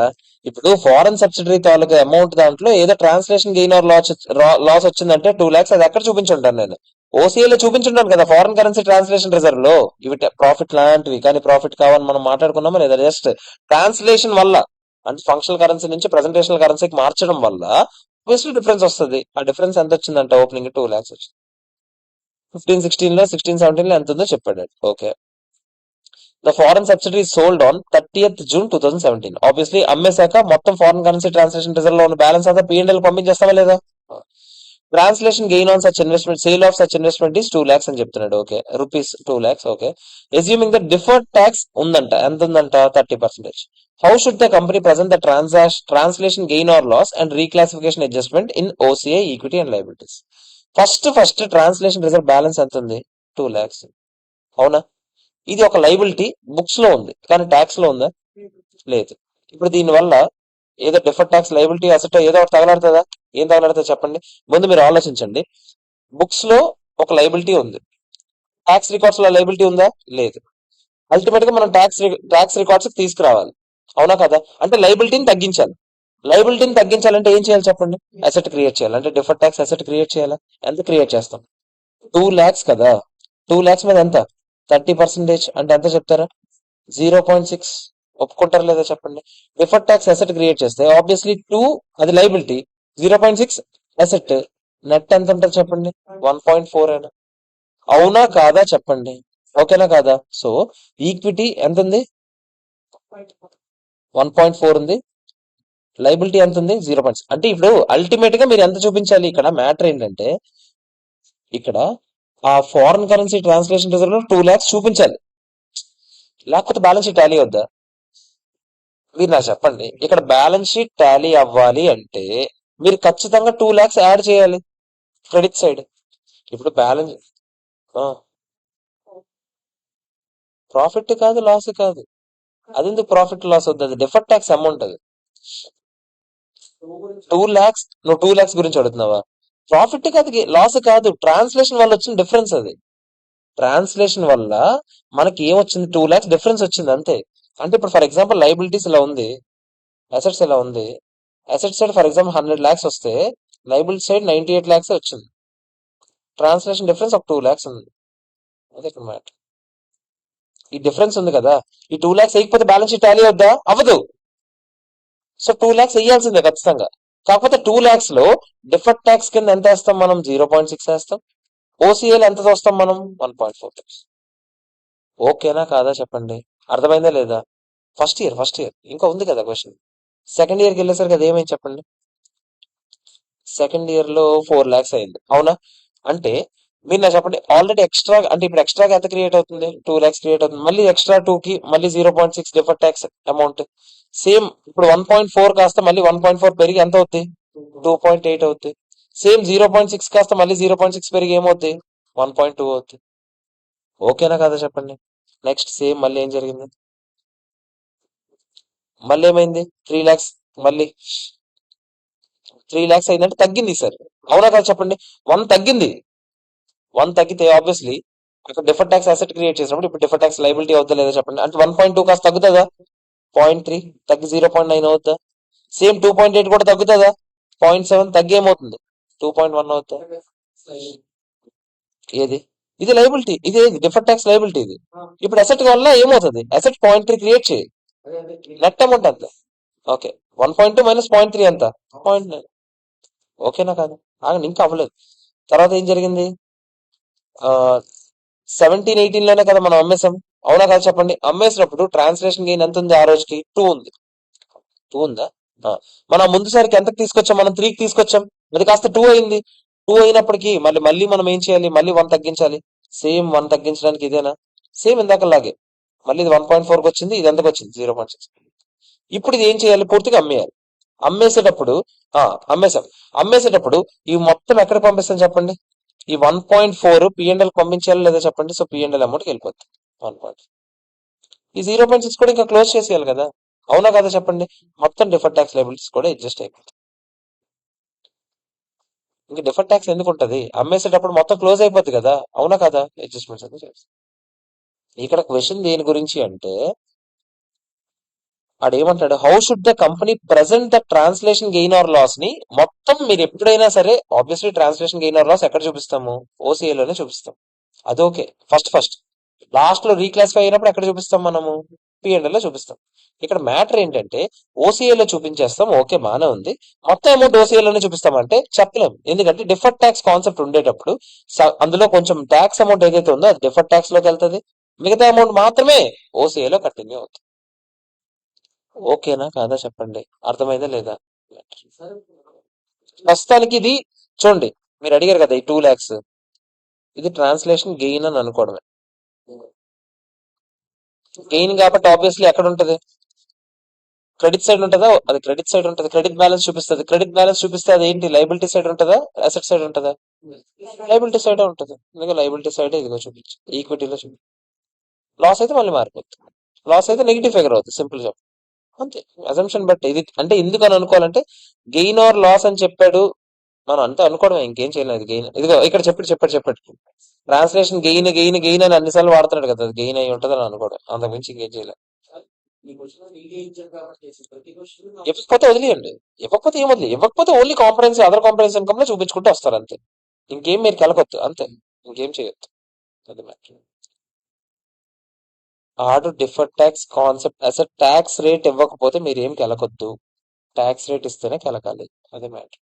ఇప్పుడు ఫారెన్ సబ్సిడరీ తాలూకా అమౌంట్ దాంట్లో ఏదో ట్రాన్స్లేషన్ గెయిన్ ఆర్ లాస్ వచ్చిందంటే 2 lakhs, అది ఎక్కడ చూపించుంటాను నేను? ఓసీఏలో చూపించుంటాను కదా, ఫారెన్ కరెన్సీ ట్రాన్స్లేషన్ రిజర్వ్ లో. ఇవి ప్రాఫిట్ లాంటివి, కానీ ప్రాఫిట్ కావాలని మనం మాట్లాడుకున్నామా లేదా? జస్ట్ ట్రాన్స్లేషన్ వల్ల, అంటే ఫంక్షనల్ కరెన్సీ నుంచి ప్రెజెంటేషనల్ కరెన్సీకి మార్చడం వల్ల ఆబ్వియస్లీ డిఫరెన్స్ వస్తుంది. ఆ డిఫరెన్స్ ఎంత వచ్చిందంటే ఓపెనింగ్ 2 lakhs వచ్చింది. 15-16 లో, 16-17 లో ఎంత ఉందో చెప్పాడు. Okay. The foreign subsidiary sold on 30th June 2017. Obviously అమ్మేశాక మొత్తం ఫారెన్ కరెన్సీ ట్రాన్సాక్షన్ రిజర్వ్ లో ఉన్న బ్యాలెన్స్ అంతా P&L పంపించేస్తావా లేదా? Translation gain on such investment, sale of such investment is 2 lakhs అని చెప్తున్నాడు. Okay, rupees 2 lakhs. Okay, assuming the deferred tax ఉందంట. ఎంత ఉందంట? 30%. How should the company present the translation gain or loss and reclassification adjustment in OCI equity and liabilities? First translation reserve balance ఎంత ఉంది? 2 lakhs. అవునా? ఇది ఒక liability, books లో ఉంది, కానీ ట్యాక్స్ లో ఉందా? లేదు. ఇప్పుడు దీనివల్ల ఏదో డిఫర్డ్ ట్యాక్స్ లైబిలిటీ అసెట్ ఏదో ఒకటి తగలాడుతుందా? ఏం తగలాడుతుందో చెప్పండి. ముందు మీరు ఆలోచించండి. బుక్స్ లో ఒక లైబిలిటీ ఉంది, ట్యాక్స్ రికార్డ్స్ లో లైబిలిటీ ఉందా? లేదు. అల్టిమేట్ గా మనం ట్యాక్స్ రికార్డ్స్ తీసుకురావాలి. అవునా కదా? అంటే లైబిలిటీని తగ్గించాలి. లైబిలిటీని తగ్గించాలంటే ఏం చేయాలి చెప్పండి? అసెట్ క్రియేట్ చేయాలి. అంటే డిఫర్డ్ ట్యాక్స్ అసెట్ క్రియేట్ చేయాలా? ఎంత క్రియేట్ చేస్తాం? 2 lakhs కదా. 2 lakhs మీద ఎంత? 30% అంటే ఎంత చెప్తారా? 0.6. ఒప్పుకుంటారా లేదా చెప్పండి? డిఫర్డ్ ట్యాక్స్ అసెట్ క్రియేట్ చేస్తే ఆబ్వియస్లీ 2 అది లైబిలిటీ, 0.6 అసెట్. నెట్ ఎంత ఉంటుంది చెప్పండి? 1.4 అయినా. అవునా కాదా చెప్పండి? ఓకేనా కాదా? సో ఈక్విటీ ఎంత ఉంది? 1.4 ఉంది. లైబిలిటీ ఎంత ఉంది? 0.6. అంటే ఇప్పుడు అల్టిమేట్ గా మీరు ఎంత చూపించాలి? ఇక్కడ మ్యాటర్ ఏంటంటే, ఇక్కడ ఆ ఫారెన్ కరెన్సీ ట్రాన్స్లేషన్ రిజర్వ్ లో 2 lakhs చూపించాలి, లేకపోతే బ్యాలెన్స్ షీట్ టాలీ అవుద్దా? మీరు నాకు చెప్పండి. ఇక్కడ బ్యాలెన్స్ షీట్ టాలీ అవ్వాలి అంటే మీరు ఖచ్చితంగా 2 lakhs యాడ్ చేయాలి క్రెడిట్ సైడ్. ఇప్పుడు బ్యాలెన్స్ ప్రాఫిట్ కాదు, లాస్ కాదు. అది ఎందుకు ప్రాఫిట్ లాస్ అవుతుంది? అది డిఫర్డ్ ట్యాక్స్ అమౌంట్. అది 2 lakhs. నువ్వు 2 lakhs గురించి అడుగుతున్నావా? ప్రాఫిట్ కాదు, లాస్ కాదు, ట్రాన్స్లేషన్ వల్ల వచ్చిన డిఫరెన్స్ అది. ట్రాన్స్లేషన్ వల్ల మనకి ఏమొచ్చింది? 2 lakhs డిఫరెన్స్ వచ్చింది అంతే. అంటే ఇప్పుడు ఫర్ ఎగ్జాంపుల్ లైబిలిటీస్ ఇలా ఉంది, అసెట్స్ ఇలా ఉంది. Asset side for example 100 lakhs వస్తే లైబిలిటీ సైడ్ 98 lakhs వచ్చింది. ట్రాన్స్లేషన్ డిఫరెన్స్ ఒక 2 lakhs ఉంది. అదే ఇక్కడ మ్యాటర్. ఈ డిఫరెన్స్ ఉంది కదా, ఈ 2 lakhs వేయకపోతే బ్యాలెన్స్ షీట్ టాలీ అవుద్దా? అవ్వదు. సో 2 lakhs వేయాల్సిందే ఖచ్చితంగా. కాకపోతే 2 lakhs లో డిఫర్డ్ ట్యాక్స్ కింద ఎంత వేస్తాం మనం? 0.6 వేస్తాం. ఓసీఏలో ఎంత వస్తాం మనం? 1.4. ఓకేనా కాదా చెప్పండి? అర్థమైందా లేదా? ఫస్ట్ ఇయర్ ఇంకా ఉంది కదా క్వశ్చన్. సెకండ్ ఇయర్కి వెళ్ళేసరికి అది ఏమైంది చెప్పండి? సెకండ్ ఇయర్ లో 4 lakhs అయింది. అవునా? అంటే మీరు నాకు చెప్పండి, ఆల్రెడీ ఎక్స్ట్రా, అంటే ఇప్పుడు ఎక్స్ట్రాగా ఎంత క్రియేట్ అవుతుంది? 2 lakhs క్రియేట్ అవుతుంది. మళ్ళీ ఎక్స్ట్రా 2 కి మళ్ళీ 0.6 డిఫర్ ట్యాక్స్ అమౌంట్. సేమ్ ఇప్పుడు 1.4 కాస్త మళ్ళీ 1.4 పెరిగి ఎంత అవుద్ది? 2.8 అవుద్ది. సేమ్ 0.6 కాస్త మళ్ళీ 0.6 పెరిగి ఏమవుద్ది? 1.2 అవుద్ది. ఓకేనా కదా చెప్పండి? నెక్స్ట్ సేమ్ మళ్ళీ ఏం జరిగింది? మళ్ళీ ఏమైంది? 3 lakhs. మళ్ళీ 3 lakhs అయిందంటే తగ్గింది సార్. అవునా కదా చెప్పండి? 1 తగ్గింది. 1 తగ్గితే ఆబ్వియస్లీ అక్కడ డిఫర్ ట్యాక్స్ అసెట్ క్రియేట్ చేసినప్పుడు ఇప్పుడు డిఫర్ ట్యాక్స్ లైబిలిటీ అవుతుందా లేదా చెప్పండి? అంటే 1.2 కాస్త తగ్గుతుందా? 0.3 తగ్గి 0.9 అవుద్దా? సేమ్ 2.8 కూడా తగ్గుతుందా? 0.7 తగ్గి ఏమవుతుంది? 2.1 అవుద్దా? ఏది? ఇది లైబిలిటీ, ఇది డిఫర్ ట్యాక్స్ లైబిలిటీ. ఇది ఇప్పుడు అసెట్ వల్ల ఏమవుతుంది? అసెట్ 0.3 క్రియేట్ చేయి, నెట్ అమౌంట్ అంత. ఓకే, 1.2 మైనస్ 0.3 ఎంత? 0.9. ఓకేనా కాదు? ఆగండి, ఇంకా అవ్వలేదు. తర్వాత ఏం జరిగింది? 17-18 లోనే కదా మనం అమ్మేసాం. అవునా కదా చెప్పండి? అమ్మేసినప్పుడు ట్రాన్స్లేషన్ గెయిన్ ఎంత ఉంది? ఆ రోజుకి 2 ఉంది. 2 ఉందా? ఆ. మనం ముందుసారికి ఎంతకు తీసుకొచ్చాం? మనం 3కి తీసుకొచ్చాం. అది కాస్త 2 అయింది. 2 అయినప్పటికీ మళ్ళీ మళ్ళీ మనం ఏం చేయాలి? మళ్ళీ 1 తగ్గించాలి. సేమ్ 1 తగ్గించడానికి ఇదేనా? సేమ్ ఇందాకలాగే. మళ్ళీ ఇది 1.4కి వచ్చింది, ఇది ఎంతకు వచ్చింది? 0.6. ఇప్పుడు ఇది ఏం చేయాలి? పూర్తిగా అమ్మేయాలి. అమ్మేసేటప్పుడు ఆ అమ్మేసాం. అమ్మేసేటప్పుడు ఈ మొత్తం ఎక్కడ పంపిస్తాం చెప్పండి? ఈ 1.4 పిఎన్ఎల్ పంపించాలి లేదా చెప్పండి? సో పిఎన్ఎల్ అమౌంట్కి వెళ్ళిపోతుంది 1. ఈ 0.6 కూడా ఇంకా క్లోజ్ చేసేయాలి కదా. అవునా కదా చెప్పండి? మొత్తం డిఫర్ ట్యాక్స్ లైబిలిటీస్ కూడా అడ్జస్ట్ అయిపోతుంది. ఇంకా డిఫర్ ట్యాక్స్ ఎందుకు ఉంటది? అమ్మేసేటప్పుడు మొత్తం క్లోజ్ అయిపోద్ది కదా. అవునా కదా? అడ్జస్ట్మెంట్స్ అనేది చేస్తాం. ఇక్కడ క్వశ్చన్ దేని గురించి అంటే, ఆడు ఏమంటాడు, how should the company present the translation gain or loss ని మొత్తం మీరు ఎప్పుడైనా సరే obviously translation gain or loss ఎక్కడ చూపిస్తాము, OCA లోనే చూపిస్తాం. అదోకే. ఫస్ట్ లాస్ట్ లో రీక్లాసిఫై అయినప్పుడు ఎక్కడ చూపిస్తాం మనము, P&L లో చూపిస్తాం. ఇక్కడ మ్యాటర్ ఏంటంటే OCA లో చూపించేస్తాం, ఓకే బానే ఉంది. మొత్తం అమౌంట్ OCA లోనే చూపిస్తామంటే చెప్పలేం, ఎందుకంటే డిఫర్డ్ ట్యాక్స్ కాన్సెప్ట్ ఉండేటప్పుడు అందులో కొంచెం ట్యాక్స్ అమౌంట్ ఏదైతే ఉందో అది డిఫర్డ్ ట్యాక్స్ లోకి వెళ్తుంది, మిగతా అమౌంట్ మాత్రమే OCA లో కంటిన్యూ అవుతుంది. ఓకేనా కాదా చెప్పండి, అర్థమైందా లేదా? ప్రస్తుతానికి ఇది చూడండి, మీరు అడిగారు కదా ఈ 2 lakhs, ఇది ట్రాన్స్లేషన్ గెయిన్ అని అనుకోవడమే. గెయిన్ కాబట్టి ఆబ్వియస్లీ ఎక్కడ ఉంటది, క్రెడిట్ సైడ్ ఉంటుందా, అది క్రెడిట్ సైడ్ ఉంటుంది, క్రెడిట్ బ్యాలెన్స్ చూపిస్తుంది. క్రెడిట్ బ్యాలెన్స్ చూపిస్తే అది ఏంటి, లైబిలిటీ సైడ్ ఉంటుందా, అసెట్ సైడ్ ఉంటుందా? లైబిలిటీ సైడ్ ఉంటుంది. ఇదిగో లైబిలిటీ సైడ్ ఇదిగో చూపించు, ఈక్విటీలో చూపించు. లాస్ అయితే మళ్ళీ మారిపోతుంది, లాస్ అయితే నెగిటివ్ ఫిగర్ అవుతుంది, సింపుల్ గా అంతే. అజంప్షన్ బట్ ఇది అంటే ఎందుకు అని అనుకోవాలంటే గెయిన్ ఆర్ లాస్ అని చెప్పాడు, మనం అంతా అనుకోవడమే, ఇంకేం చేయలేదు. గెయిన్ ఇదిగో ఇక్కడ చెప్పాడు ట్రాన్స్లేషన్ గెయిన్ గెయిన్ గెయిన్ అని అన్నిసార్లు వాడుతున్నాడు కదా, అది గెయిన్ అయి ఉంటుంది అని అనుకోవడం, అంతకు మించి ఇంకేం చేయలేదు. ఇవ్వకపోతే వదిలేయండి, ఇవ్వకపోతే ఏం వదిలే, ఇవ్వకపోతే ఓన్లీ కాంపరెన్స్ అదర్ కాంపరెన్స్ ఇన్కమ్ లో చూపించుకుంటూ వస్తారు అంతే, ఇంకేం మీరు కెలకొద్దు అంతే, ఇంకేం చేయొద్దు. అది మ్యాటర్. ఆడు డిఫర్డ్ ట్యాక్స్ కాన్సెప్ట్ అసలు ట్యాక్స్ రేట్ ఇవ్వకపోతే మీరు ఏం కెలకొద్దు, ట్యాక్స్ రేట్ ఇస్తేనే కెలకాలి, అది మ్యాటర్.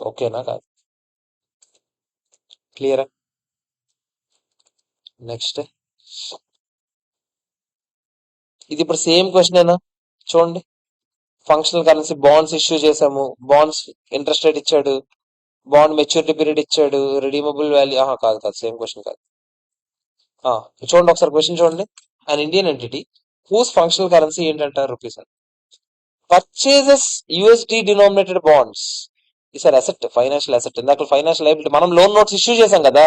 ఓకేనా కాదు, క్లియరా? నెక్స్ట్, ఇది ఇప్పుడు సేమ్ క్వశ్చన్ చూడండి. ఫంక్షనల్ కరెన్సీ బాండ్స్ ఇష్యూ చేసాము, బాండ్స్ ఇంట్రెస్ట్ రేట్ ఇచ్చాడు, బాండ్ మెచ్యూరిటీ పీరియడ్ ఇచ్చాడు, రిడీమబుల్ వాల్యూ కాదు సేమ్ క్వశ్చన్ కాదు. చూడండి ఒకసారి క్వశ్చన్ చూడండి. And Indian entity whose functional currency ఏంటంటారు, రూపీస్ అని పర్చేజెస్ USD డినామినేటెడ్ బాండ్స్. ఈసారి అసెట్, ఫైనాన్షియల్ అసెట్, ఇందాక ఫైనాన్షియల్ లైబిలిటీ. మనం లోన్ నోట్స్ ఇష్యూ చేసాం కదా,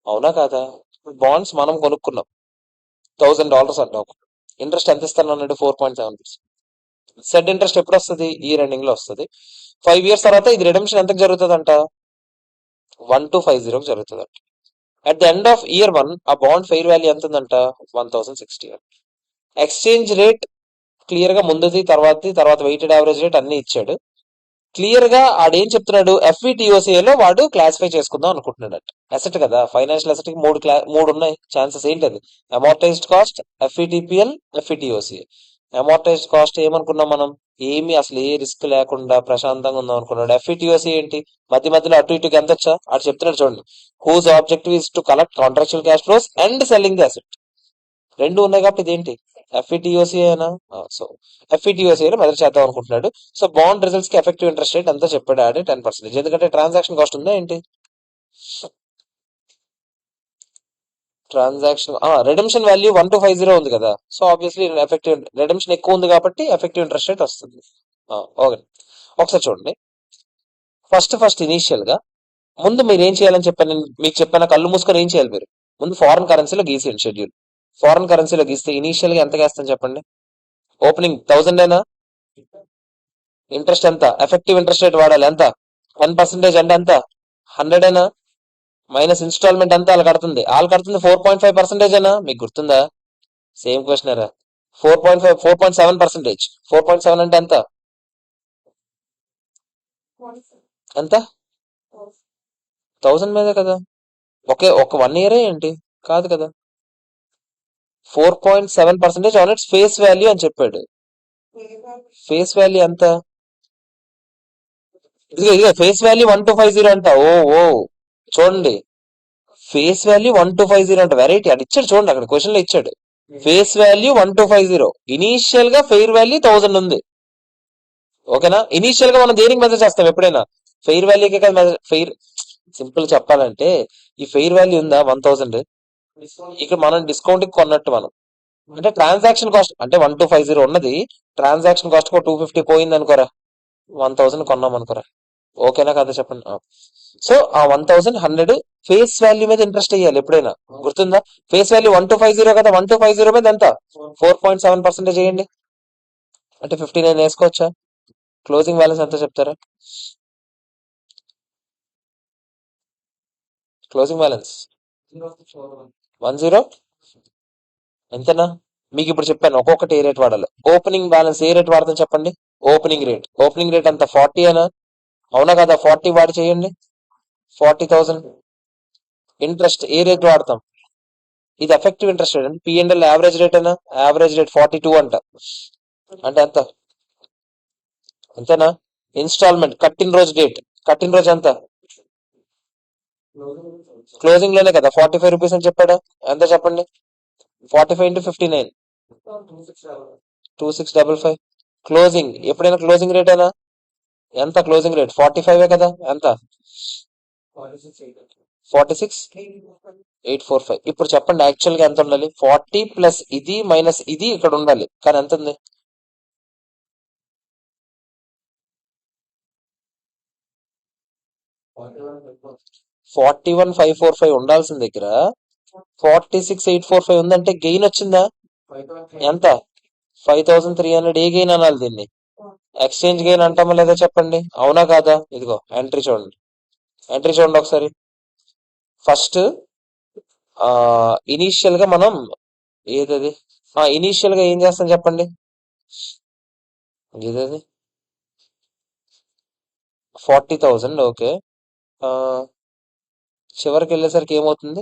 అవునా కాదా? బాండ్స్ మనం కొనుక్కున్నాం, $1,000 అంటాం. ఇంట్రెస్ట్ ఎంత ఇస్తాను అన్నాడు, 4.7%. సెడ్ ఇంట్రెస్ట్ ఎప్పుడు వస్తుంది, ఇయర్ ఎండింగ్ లో వస్తుంది. 5 years తర్వాత ఇది రిడమ్షన్ ఎంతకు జరుగుతుంది అంట, 1250 జరుగుతుంది అంట. At the end of year 1 ఆ బాండ్ ఫెయిర్ వాల్యూ ఎంత ఉందంట, 1060. ఎక్స్చేంజ్ రేట్ క్లియర్ గా ముందుది తర్వాత వెయిటెడ్ యావరేజ్ రేట్ అన్ని ఇచ్చాడు. క్లియర్ గా ఆడేం చెప్తున్నాడు, FVTOCA లో వాడు క్లాసిఫై చేసుకుందాం అనుకుంటున్నాడు. అసెట్ కదా, ఫైనాన్షియల్ అసెట్ కి మూడు ఉన్నాయి ఛాన్సెస్. ఏంటది, అమోర్టైజ్డ్ కాస్ట్, FVTPL, FVTOCA. అమోర్టైజ్డ్ కాస్ట్ ఏమనుకున్నాం మనం, ఏమి అసలు ఏ రిస్క్ లేకుండా ప్రశాంతంగా ఉందాం అనుకున్నాడు. FVTOCA ఏంటి, మధ్యలో అటు ఇటుకి ఎంత వచ్చా అటు చెప్తున్నాడు చూడండి. Whose objective is to collect contractual cash flows and selling the asset. రెండు ఉన్నాయి కాబట్టి ఇదేంటి, FVTOCA. సో FVTOCA మొదలు చేద్దాం అనుకుంటున్నాడు. సో బాండ్ రిజల్ట్స్ కి ఎఫెక్టివ్ ఇంట్రెస్ట్ రేట్ ఎంత చెప్పాడు, ఆడే 10%. ఎందుకంటే ట్రాన్సాక్షన్ కాస్ట్ ఉందా ఏంటి, ట్రాన్సాక్షన్ రిడమ్షన్ వాల్యూ 1250 ఉంది కదా, సో ఆబ్వియస్లీ ఎఫెక్టివ్ రిడమ్షన్ ఎక్కువ ఉంది కాబట్టి ఎఫెక్టివ్ ఇంట్రెస్ట్ రేట్ వస్తుంది. ఓకే, ఒకసారి చూడండి. ఫస్ట్ ఇనీషియల్ గా ముందు మీరు ఏం చేయాలని చెప్పాను, మీకు చెప్పాను, కళ్ళు మూసుకొని ఏం చేయాలి మీరు, ముందు ఫారెన్ కరెన్సీలో గీసేయండి షెడ్యూల్. ఫారెన్ కరెన్సీలో గీస్తే ఇనీషియల్ గా ఎంత వేస్తాను చెప్పండి, ఓపెనింగ్ 1000 ఇంట్రెస్ట్ ఎంత, ఎఫెక్టివ్ ఇంట్రెస్ట్ రేట్ వాడాలి ఎంత, 10% అంటే ఎంత, 100 మైనస్ ఇన్స్టాల్మెంట్ ఎంత వాళ్ళు కడుతుంది 4.5% మీకు గుర్తుందా, సేమ్ క్వశ్చన్ 4.7%. 4.7 అంటే ఎంత, ఎంత 1000 మీదే కదా, ఒక 1 year ఏంటి, కాదు కదా. 4.7% ఆన్ ఇట్స్ ఫేస్ వాల్యూ అని చెప్పాడు. ఫేస్ వాల్యూ ఎంత, ఇదిగో ఫేస్ వాల్యూ 1250 అంట. ఓ చూడండి, ఫేస్ వాల్యూ 1250 అంట, వెరైటీ అది ఇచ్చాడు చూడండి, అక్కడ క్వశ్చన్ లో ఇచ్చాడు. ఫేస్ వాల్యూ 1250, ఇనీషియల్ గా ఫెయిర్ వాల్యూ 1000 ఉంది. ఓకేనా, ఇనీషియల్ గా మనం దేనికి మెజర్ చేస్తాం ఎప్పుడైనా, ఫెయిర్ వాల్యూకే కదా ఫెయిర్. సింపుల్ చెప్పాలంటే ఈ ఫెయిర్ వాల్యూ ఉందా 1000, ఇక్కడ మనం డిస్కౌంట్ కి కొన్నట్టు మనం, అంటే ట్రాన్సాక్షన్ కాస్ట్ అంటే 1250 ఉన్నది, ట్రాన్సాక్షన్ కాస్ట్ 250 పోయింది అనుకోరా, 1000 కొన్నాం అనుకోరా. ఓకేనా కదా చెప్పండి. సో ఆ 1100 ఫేస్ వాల్యూ మీద ఇంట్రెస్ట్ అయ్యాలి ఎప్పుడైనా, గుర్తుందా. ఫేస్ వాల్యూ 1250 కదా, 1250 మీద ఎంత, 4.7% చేయండి, అంటే 59 వేసుకోవచ్చా. క్లోజింగ్ బ్యాలెన్స్ ఎంత చెప్తారా, క్లోజింగ్ బ్యాలెన్స్ 10 ఎంతనా, మీకు ఇప్పుడు చెప్పాను ఒక్కొక్కటి ఏ రేట్ వాడాలి. ఓపెనింగ్ బ్యాలెన్స్ ఏ రేట్ వాడతాం చెప్పండి. ఓపెనింగ్ రేట్ అంత 40 అనా? అవునా కదా? 40 వాడి చేయండి. 40,000. ఇంట్రెస్ట్ ఏ రేట్ వాడతాం? ఇది ఎఫెక్టివ్ ఇంట్రెస్ట్ రేట్ అండి. పిఎన్ఎల్ యావరేజ్ రేట్ అయినా యావరేజ్ రేట్ 42 అంట. అంటే ఎంత? అంతేనా? ఇన్స్టాల్మెంట్ కట్టిన రోజు ఎంత? క్లోజింగ్ లోనే కదా 45 రూపీస్ అని చెప్పాడా? ఎంత చెప్పండి? 45 into 59. 2655. క్లోజింగ్ ఎప్పుడైనా క్లోజింగ్ రేట్ అయినా ఎంత? క్లోజింగ్ రేట్ 45 కదా? ఎంత? 46,845. ఇప్పుడు చెప్పండి యాక్చువల్ గా ఎంత ఉండాలి? 40 ప్లస్ ఇది మైనస్ ఇది ఇక్కడ ఉండాలి, కానీ ఎంత ఉంది? 41,545 ఉండాల్సిన దగ్గర 46,845 ఉందంటే గెయిన్ వచ్చిందా? ఎంత? 5,300. ఏ గెయిన్ అనాలి దీన్ని? ఎక్స్చేంజ్ గెయిన్ అంటామా లేదా చెప్పండి? అవునా కాదా? ఇదిగో ఎంట్రీ చూడండి ఒకసారి. ఫస్ట్ ఇనీషియల్ గా మనం ఏదది ఇనీషియల్ గా ఏం చేస్తాం చెప్పండి. ఏదది 40,000. ఓకే. ఆ, చివరికి వెళ్ళేసరికి ఏమవుతుంది?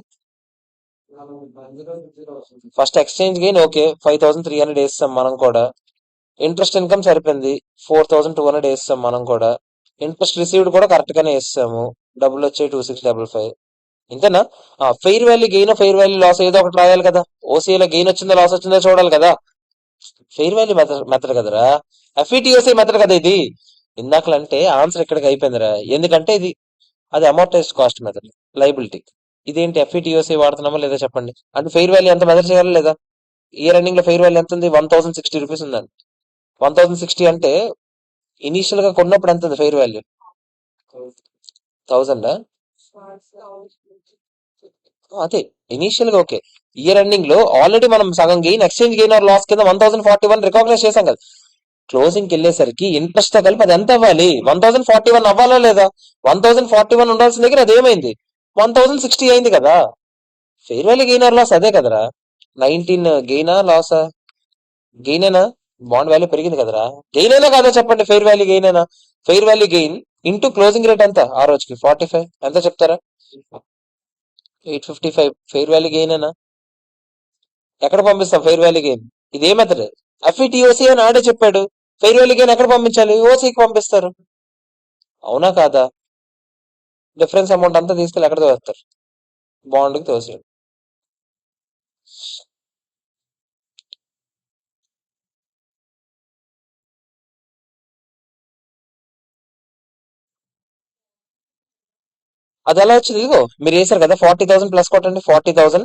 ఫస్ట్ ఎక్స్చేంజ్ గెయిన్ ఓకే 5,300 వేస్తాం మనం కూడా. ఇంట్రెస్ట్ ఇన్కమ్ సరిపోయింది 4,200 వేస్తాం మనం కూడా. ఇంట్రెస్ట్ రిసీవ్డ్ కూడా కరెక్ట్ గానే వేస్తాము. డబ్బులు వచ్చాయి 2655. ఇంతేనా? Fair value gain fair value loss ఏదో ఒకటి రాయాలి కదా. ఓసీలో గెయిన్ వచ్చిందో లాస్ వచ్చిందో చూడాలి కదా. ఫెయిర్ వాల్యూ మెథడ్ కదరా, ఎఫ్ఈటిఓసి మెథడ్ కదా ఇది. ఇందాకలంటే ఆన్సర్ ఇక్కడికి అయిపోయిందిరా, ఎందుకంటే అది అమోర్టైజ్డ్ కాస్ట్ మెథడ్, లైబిలిటీ. ఇదేంటి ఎఫ్ఈటిఓసి వాడుతున్నామా లేదా చెప్పండి. అంటే ఫెయిర్ వాల్యూ ఎంత మెజర్ చేయాలి లేదా? ఇయర్ ఎండింగ్ లో ఫెయిర్ వాల్యూ ఎంత ఉంది? 1,060 రూపీస్ ఉందండి. 1,060 అంటే ఇనీషియల్ గా కొన్నప్పుడు ఎంత ఉంది ఫెయిర్ వాల్యూ? 1,000. అదే ఇనీషియల్ గా ఓకే. ఇయర్ ఎండింగ్ లో ఆల్రెడీ మనం సగం gain exchange gain or loss కింద 1,041 రికాగ్నైజ్ చేశాం కదా. క్లోజింగ్ కి వెళ్ళేసరికి ఇంట్రెస్ట్ తో కలిపి అది ఎంత అవ్వాలి? 1,041 అవ్వాలా లేదా? 1,041 ఉండాల్సిన దగ్గర అది ఏమైంది? 1,060 అయింది కదా. Fair value gain or loss అదే కదరా. 19 గెయినా లాసా? గెయినేనా? బాండ్ వాల్యూ పెరిగింది కదరా. గెయిన్ అయినా కాదా చెప్పండి. ఫెయిర్ వాల్యూ గెయిన్ అయినా? Fair value gain into closing rate ఎంత ఆ రోజుకి? 45. ఎంత చెప్తారా? 855. ఫెయిర్ వాల్యూ గెయిన్ అయినా? ఎక్కడ పంపిస్తాం ఫెయిర్ వాల్యూ గెయిన్? ఇదే మెథడ్. ఎఫ్ఈటిఓసి అని ఆడే చెప్పాడు. ఫెయిర్ వాల్యూ గెయిన్ ఎక్కడ పంపించాలి? ఓసీకి పంపిస్తారు. అవునా కాదా? డిఫరెన్స్ అమౌంట్ అంతా తీసుకెళ్ళి ఎక్కడ తోస్తారు? బాండ్కి తోసేయండి. అది ఎలా వచ్చింది? ఇదిగో మీరు వేసారు కదా 40,000 ప్లస్ కొట్టండి. 40,000.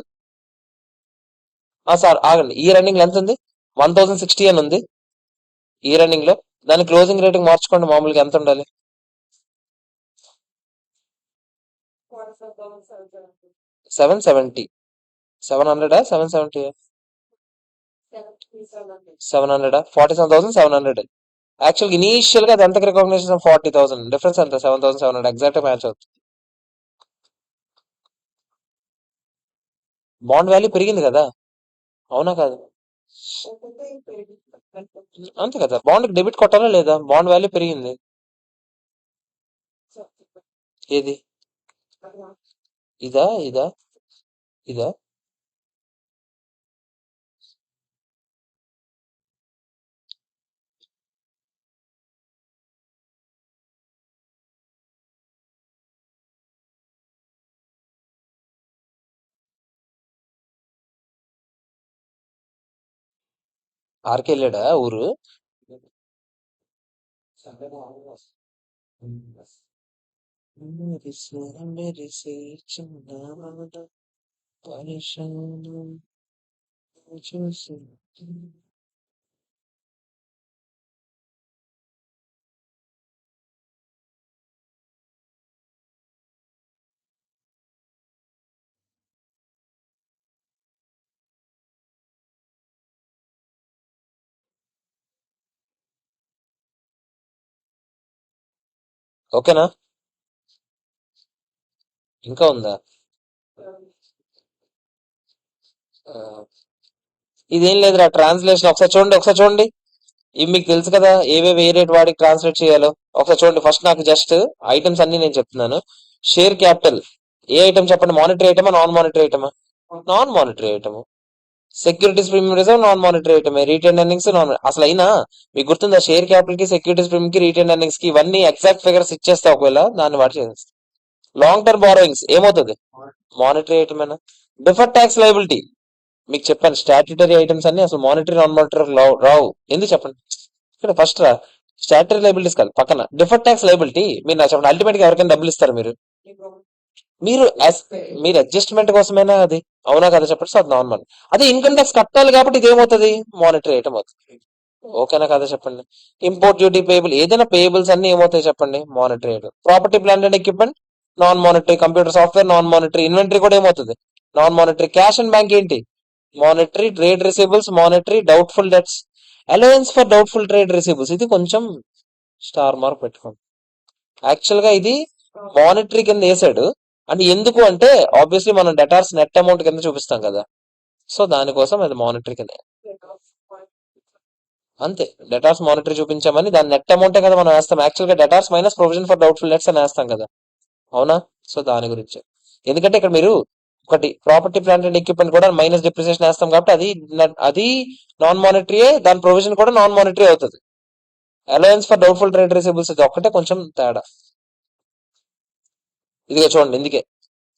సార్ ఆగండి. ఈ రన్నింగ్ ఎంత ఉంది? 1,060 అని ఉంది ఈ రన్నింగ్ లో. దాని క్లోజింగ్ రేటింగ్ మార్చుకోండి. మామూలుగా ఎంత ఉండాలి? 770. 700 770? 700. 47,700. యాక్చువల్ ఇనీషియల్ గా అది ఎంత రికగ్నైజేషన్? 40,000. డిఫరెన్స్ ఎంత? 7,700. ఎగ్జాక్ట్ మ్యాచ్ అవుతుంది. బాండ్ వాల్యూ పెరిగింది కదా. అవునా కాదు? అంతే కదా. బాండ్ డెబిట్ కొట్టాలా లేదా? బాండ్ వాల్యూ పెరిగింది. ఏది? ఇదా ఇదా ఇదా? ఆర్కే వెళ్ళాడా ఊరు? ఓకేనా? ఇంకా ఉందా? ఇదేం లేదురా ట్రాన్స్లేషన్. ఒకసారి చూడండి ఇవి మీకు తెలుసు కదా ఏవేవి ఏ రేట్ వాడికి ట్రాన్స్లేట్ చేయాలో. ఒకసారి చూడండి ఫస్ట్ నాకు జస్ట్ ఐటమ్స్ అన్ని నేను చెప్తున్నాను. షేర్ క్యాపిటల్ ఏ ఐటమ్ చెప్పండి, మానిటరీ ఐటమా నాన్ మానిటరీ ఐటమా? Non monetary item. Securities premium reserve non monetary item. Retain earnings non. అసలు అయినా మీకు గుర్తుందా షేర్ క్యాపిటల్ కి సెక్యూరిటీస్ ప్రీమియం కి రిటైన్ ఎర్నింగ్స్ కి ఇవన్నీ ఎగ్జాక్ట్ ఫిగర్స్ ఇచ్చేస్తా ఒకవేళ దాన్ని వాటి చేసేస్తా. లాంగ్ టర్మ్ బారోయింగ్స్ ఏమవుతుంది, మానిటరీ ఐటమేనా? డిఫర్డ్ ట్యాక్స్ లైబిలిటీ మీకు చెప్పాను స్టాట్యూటరీ ఐటమ్స్ అన్ని అసలు మానిటరీ నాన్ మానిటరీ రావు. ఎందుకు చెప్పండి, ఇక్కడ ఫస్ట్ రా స్టాట్యూటరీ లైబిలిటీస్ కాదు, పక్కన డిఫర్డ్ ట్యాక్స్ లైబిలిటీ. మీరు నాకు చెప్పండి అల్టిమేట్ గా ఎవరికైనా డబ్బులు ఇస్తారు మీరు, మీరు మీరు అడ్జస్ట్మెంట్ కోసమేనా అది, అవునా కదా చెప్పండి. సో అది నాన్ మానిటరీ. అదే ఇన్కమ్ ట్యాక్స్ కట్టాలి కాబట్టి ఇది ఏమవుతుంది, మానిటరీ ఐటమ్ అవుతుంది. ఓకేనా కదా చెప్పండి. ఇంపోర్ట్ డ్యూటీ పేబుల్ ఏదైనా పేబుల్స్ అన్ని ఏమవుతాయి చెప్పండి, monetary item. Property plant and equipment non monetary. Computer software non monetary. Inventory కూడా ఏమవుతుంది, non monetary. Cash and bank ఏంటి, monetary. Trade receivables monetary. Doubtful debts allowance for doubtful trade receivables ఇది కొంచెం star mark పెట్టుకోండి. Actual గా ఇది monetary కింద వేసాడు. అంటే ఎందుకు అంటే ఆబ్వియస్లీ మనం డెటార్స్ నెట్ అమౌంట్ కింద చూపిస్తాం కదా, సో దానికోసం అది మానిటరీ కింద. అంతే, డెటార్స్ మానిటరీ చూపించామని దాని నెట్ అమౌంటే కదా మనం వేస్తాం. యాక్చువల్ గా debtors minus provision for doubtful debts అని వేస్తాం కదా, అవునా? సో దాని గురించి, ఎందుకంటే ఇక్కడ మీరు ఒకటి ప్రాపర్టీ ప్లాంట్ అండ్ ఎక్విప్మెంట్ కూడా మైనస్ డిప్రిసియేషన్ వేస్తాం కాబట్టి అది నాన్ మానిటరీయే, దాని ప్రొవిజన్ కూడా నాన్ మానిటరీ అవుతుంది. Allowance for doubtful trade receivables ఇది ఒక్కటే కొంచెం తేడా. ఇదిగో చూడండి, ఇందుకే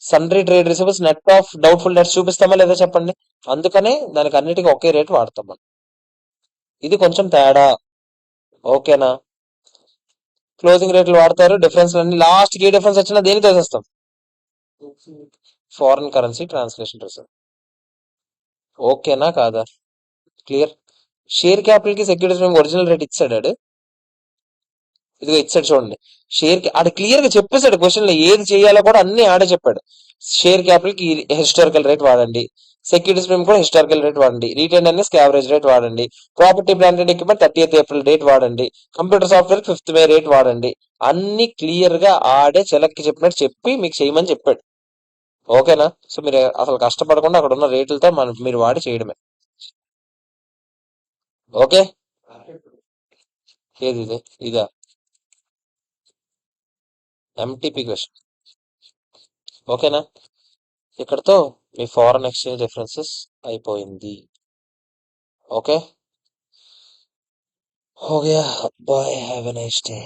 sundry trade receivables net of doubtful debts చూపిస్తామా లేదా చెప్పండి. అందుకనే దానికి అన్నిటికీ ఒకే రేట్ వాడతాం మనం. ఇది కొంచెం తేడా, ఓకేనా? క్లోజింగ్ రేట్లు వాడతారు, డిఫరెన్స్ అన్ని లాస్ట్ ఏ డిఫరెన్స్ వచ్చినా దేని తీసేస్తాం, ఫారెన్ కరెన్సీ ట్రాన్స్లేషన్ రిజర్వ్. ఓకేనా కాదా, క్లియర్? షేర్ క్యాపిటల్ కి సెక్యూరిటీస్ ఒరిజినల్ రేట్ ఇచ్చాడు. ఇదిగో ఇచ్చాడు చూడండి. షేర్ ఆడ క్లియర్ గా చెప్పేశాడు క్వశ్చన్ లో ఏది చేయాలో కూడా అన్ని ఆడే చెప్పాడు. షేర్ క్యాపిటల్ కి హిస్టారికల్ రేట్ వాడండి, సెక్యూరిటీస్ ప్రీమియం కూడా హిస్టారికల్ రేట్ వాడండి, రిటైన్ ఎర్నింగ్స్ కి యావరేజ్ రేట్ వాడండి, property plant and equipment 30th April date వాడండి, కంప్యూటర్ సాఫ్ట్వేర్ 5th మే రేట్ వాడండి. అన్ని క్లియర్ గా ఆడే చెలక్కి చెప్పినట్టు చెప్పి మీకు చేయమని చెప్పాడు. ఓకేనా? సో మీరు అసలు కష్టపడకుండా అక్కడ ఉన్న రేట్లతో మీరు వాడి చేయడమే. ఓకే, ఏది ఇది, ఇదా ఎంటీపీ క్వశ్చన్. ఓకేనా? ఇక్కడతో మీ ఫారెన్ ఎక్స్చేంజ్ డిఫరెన్సెస్ అయిపోయింది. ఓకే, हो गया. Bye, have a nice day.